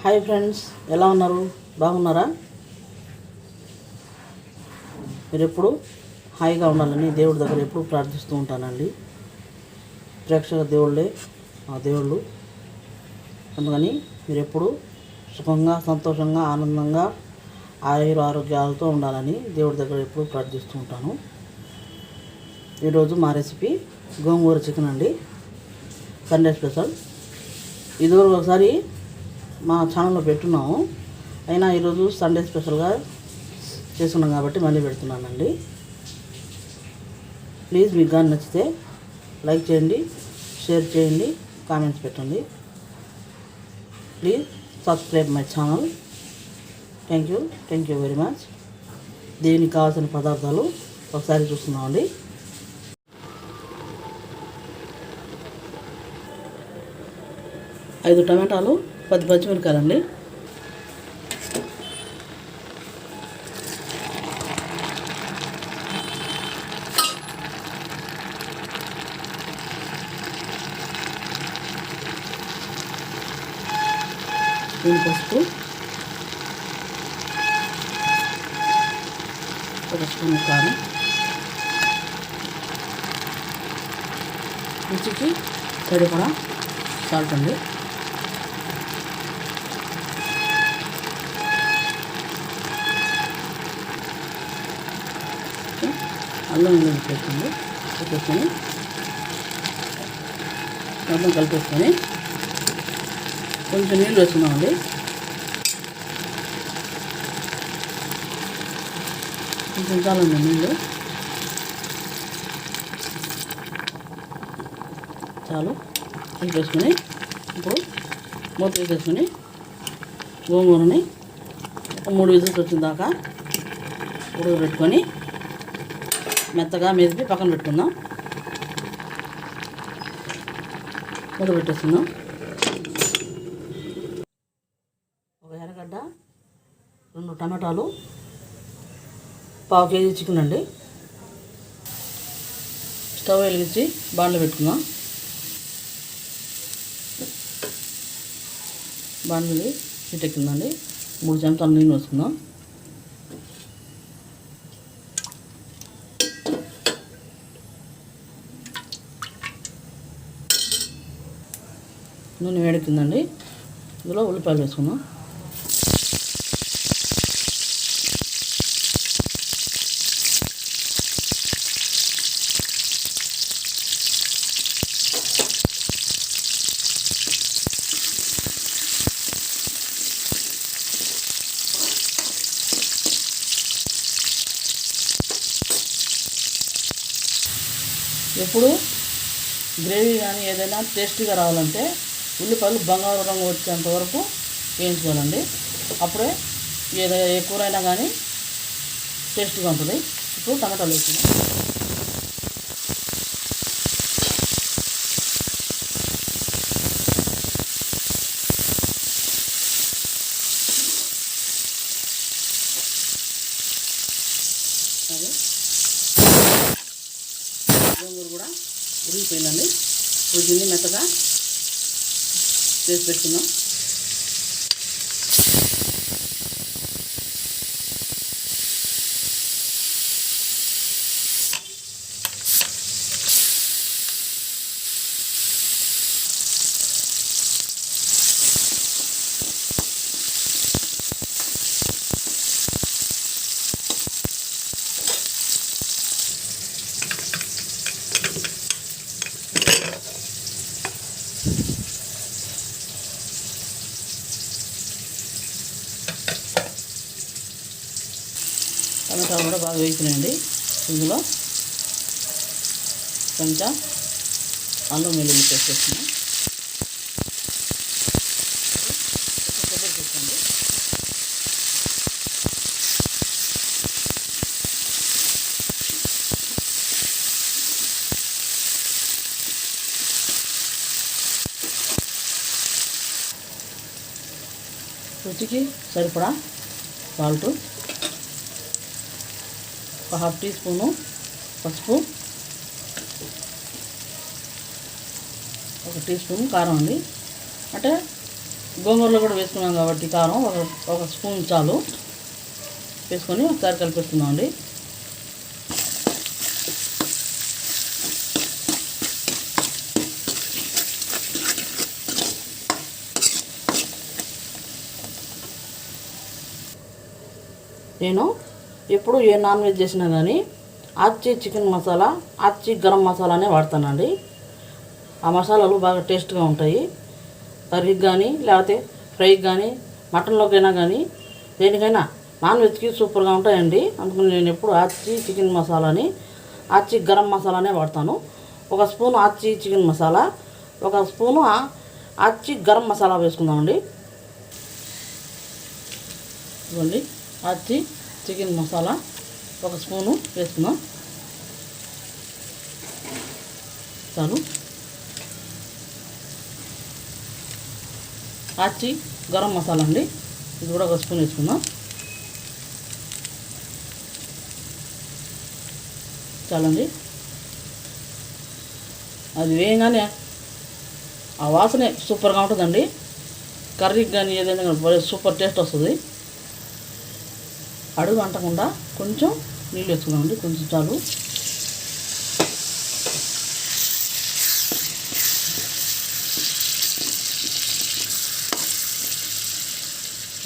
Hi friends, ఎలా ఉన్నారు? బాగున్నారా? మీరు ఎప్పుడు హాయిగా ఉండాలని దేవుడి దగ్గర ఎప్పుడు ప్రార్థిస్తూ ఉంటానండి. ప్రేక్షక దేవుళ్ళే ఆ దేవుళ్ళు. అందుకని మీరు ఎప్పుడు సుఖంగా, సంతోషంగా, ఆనందంగా, ఆరోగ్యాలతో ఉండాలని దేవుడి దగ్గర ఎప్పుడు ప్రార్థిస్తూ ఉంటాను. ఈరోజు మా రెసిపీ గోంగూర చికెన్ అండి, సండే స్పెషల్. ఇదివరకు ఒకసారి మా ఛానల్లో పెట్టున్నాము, అయినా ఈరోజు సండే స్పెషల్గా చేసుకున్నాం కాబట్టి మళ్ళీ పెడుతున్నానండి. ప్లీజ్ మీకు కానీ నచ్చితే లైక్ చేయండి, షేర్ చేయండి, కామెంట్స్ పెట్టండి. Please subscribe my channel. Thank you very much. దీనికి కావాల్సిన పదార్థాలు ఒకసారి చూస్తున్నామండి. ఐదు టమాటాలు, 10 పచ్చిమిరకాయలండి, పసుపు, ఒక స్పూన్ కారం, రుచికి సరిపడా సాల్ట్ అండి. అల్లం వెల్లుల్లి వేసుకోండి. వేసుకొని మొత్తం కలిపేసుకొని కొంచెం నీళ్ళు వేసుకున్నామండి. కొంచెం చాలండి నీళ్ళు, చాలు. కలిపేసుకొని ఇప్పుడు మూత వేసేసుకొని గోంగూరని 3 విజిల్స్ వచ్చిన దాకా ఉడకబెట్టుకొని మెత్తగా మెదిపి పక్కన పెట్టుకుందాం. మూత పెట్టేస్తున్నాం. ఒక ఎర్రగడ్డ, 2 టమాటాలు, 1/2 కేజీ చికెన్ అండి. స్టవ్ వెలిగించి బాండ్లో పెట్టుకుందాం. బాండ్లు హీట్ ఎక్కిందండి. 3 చెంచాలు నీళ్ళు వేసుకుందాం. నూనె వేడెక్కిందండి. ఇందులో ఉల్లిపాయలు వేసుకుందాం. ఎప్పుడు గ్రేవీ కానీ ఏదైనా టేస్టీగా రావాలంటే ఉల్లిపాయలు బంగారు రంగు వచ్చేంత వరకు వేయించుకోవాలండి. అప్పుడే ఏ కూర అయినా కానీ టేస్టీగా ఉంటుంది. ఇప్పుడు టమాటాలు వేసుకున్నాం. గోంగూర కూడా ఉడికిపోయిందండి. ఇప్పుడు దీన్ని మెత్తగా చేసి పెట్టుకుందాం. టమాటాలు కూడా బాగా వేగినాయండి. ఇందులో కొంచెం అల్లం వెల్లుల్లి పేస్ట్ వేస్తున్నాం. కొబ్బరి తీసుకోండి. రుచికి సరిపడా సాల్ట్, 1/2 టీ స్పూను పసుపు, 1 టీ స్పూన్ కారం అండి. అంటే గోంగూరలో కూడా వేసుకున్నాం కాబట్టి కారం ఒక స్పూన్ చాలు వేసుకొని ఒకసారి కలిపేస్తున్నాం అండి. నేను ఎప్పుడు ఏ నాన్ వెజ్ చేసినా కానీ ఆచి చికెన్ మసాలా, ఆచి గరం మసాలానే వాడతానండి. ఆ మసాలాలు బాగా టేస్ట్గా ఉంటాయి. కర్రీకి కానీ లేకపోతే ఫ్రైకి కానీ మటన్లోకైనా కానీ దేనికైనా నాన్ వెజ్కి సూపర్గా ఉంటాయండి. అందుకని నేను ఎప్పుడు ఆచి చికెన్ మసాలాని, ఆచి గరం మసాలానే వాడతాను. ఒక స్పూన్ ఆచి చికెన్ మసాలా, ఒక స్పూను ఆచి గరం మసాలా వేసుకుందామండి. ఇవ్వండి ఆచి చికెన్ మసాలా ఒక స్పూను వేసుకుందాం చాలు. ఆచి గరం మసాలా అండి, ఇది కూడా ఒక స్పూన్ వేసుకుందాం చాలండి. అది వేయగానే ఆ వాసనే సూపర్గా ఉంటుందండి. కర్రీకి కానీ ఏదైనా కానీ సూపర్ టేస్ట్ వస్తుంది. అడుగు అంటకుండా కొంచెం నీళ్ళు వేసుకుందామండి, కొంచెం చాలు.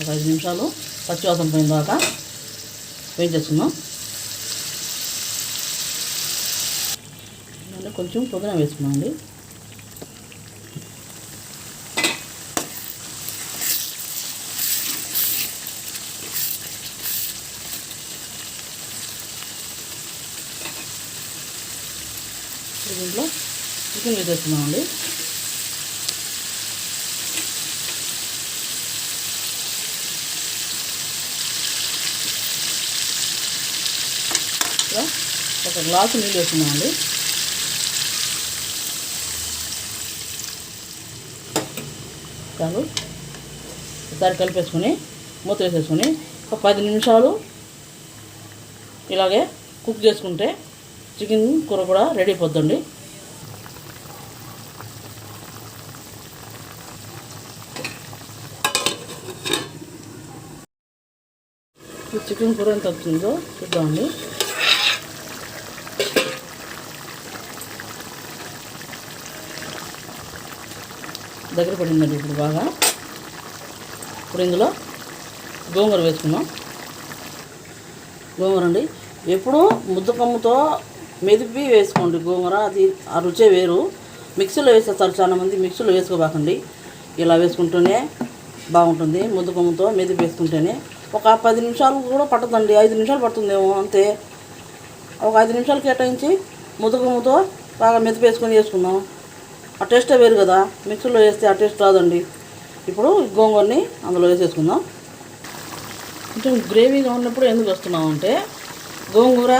ఒక 5 నిమిషాలు పచ్చివాసన పోయిన దాకా వేయించేసుకుందాం. కొంచెం పుదీనా వేసుకున్నామండి. దీంట్లో చికెన్ వేసేస్తున్నామండి. ఒక గ్లాసు నీళ్ళు వేస్తున్నామండి. చాలు. ఒకసారి కలిపేసుకొని మూత వేసేసుకొని ఒక 10 నిమిషాలు ఇలాగే కుక్ చేసుకుంటే చికెన్ కూర కూడా రెడీ అయిపోద్దండి. ఈ చికెన్ కూర ఎంత వచ్చిందో చూద్దామండి. దగ్గర పడిందండి ఇప్పుడు బాగా. ఇప్పుడు ఇందులో గోంగూర వేసుకుందాం. గోంగూర అండి ఎప్పుడు ముద్దకమ్ముతో మెదిపి వేసుకోండి గోంగూర, అది ఆ రుచే వేరు. మిక్సీలో వేసేస్తారు చాలామంది, మిక్సీలో వేసుకోబాకండి. ఇలా వేసుకుంటూనే బాగుంటుంది. ముద్దకమ్ముతో మెదిపి వేసుకుంటేనే ఒక 10 నిమిషాలు కూడా పట్టదండి, 5 నిమిషాలు పడుతుందేమో అంతే. ఒక 5 నిమిషాలు కేటాయించి ముద్దకమ్ముతో బాగా మెదిపి వేసుకొని వేసుకుందాం. ఆ టేస్టే వేరు కదా, మిక్సీలో వేస్తే ఆ టేస్ట్ రాదండి. ఇప్పుడు గోంగూరని అందులో వేసేసుకుందాం. కొంచెం గ్రేవీగా ఉన్నప్పుడు ఎందుకు వస్తున్నామంటే గోంగూర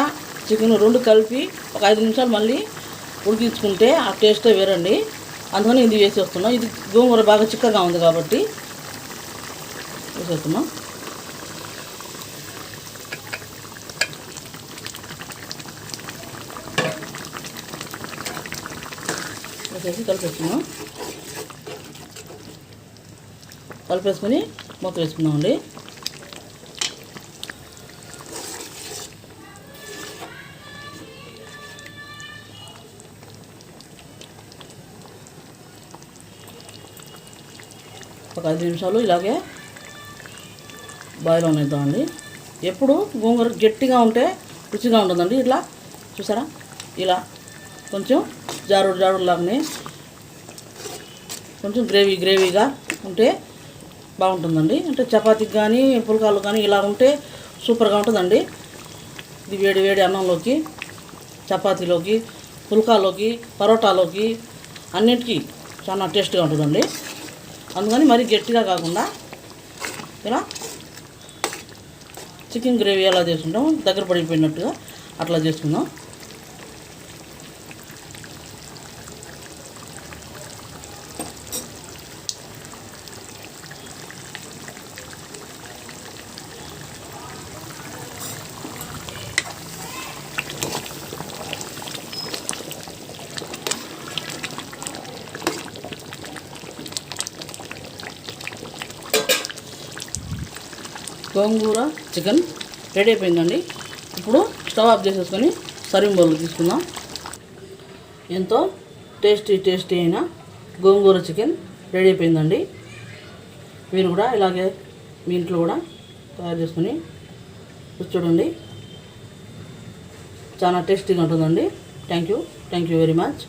చికెన్ రెండు కలిపి ఒక 5 నిమిషాలు మళ్ళీ ఉడికించుకుంటే ఆ టేస్టే వేరండి. అందుకని ఇది వేసేస్తున్నాం. ఇది గోంగూర బాగా చిక్కగా ఉంది కాబట్టి వేసేస్తున్నాం. వేసేసి కలిపేసుకున్నాం. కలిపేసుకొని మూత వేసుకున్నామండి. ఒక 5 నిమిషాలు ఇలాగే బాయిల్ అవనిద్దామండి. ఎప్పుడు గోంగూర గట్టిగా ఉంటే రుచిగా ఉంటుందండి. ఇట్లా చూసారా, ఇలా కొంచెం జారుడు లాగానే కొంచెం గ్రేవీగా ఉంటే బాగుంటుందండి. అంటే చపాతీకి కానీ పుల్కాలు కానీ ఇలా ఉంటే సూపర్గా ఉంటుందండి. ఇది వేడి వేడి అన్నంలోకి, చపాతీలోకి, పుల్కాలోకి, పరోటాలోకి అన్నిటికీ చాలా టేస్ట్గా ఉంటుందండి. అందుకని మరీ గట్టిగా కాకుండా ఇలా చికెన్ గ్రేవీ ఎలా చేసుకుంటాం దగ్గర పడిపోయినట్టుగా అట్లా చేసుకుందాం. గోంగూర చికెన్ రెడీ అయిపోయిందండి. ఇప్పుడు స్టవ్ ఆఫ్ చేసేసుకొని సర్వింగ్ బౌల్లో తీసుకుందాం. ఎంతో టేస్టీ అయిన గోంగూర చికెన్ రెడీ అయిపోయిందండి. మీరు కూడా ఇలాగే మీ ఇంట్లో కూడా తయారు చేసుకొని చూడండి, చాలా టేస్టీగా ఉంటుందండి. Thank you very much.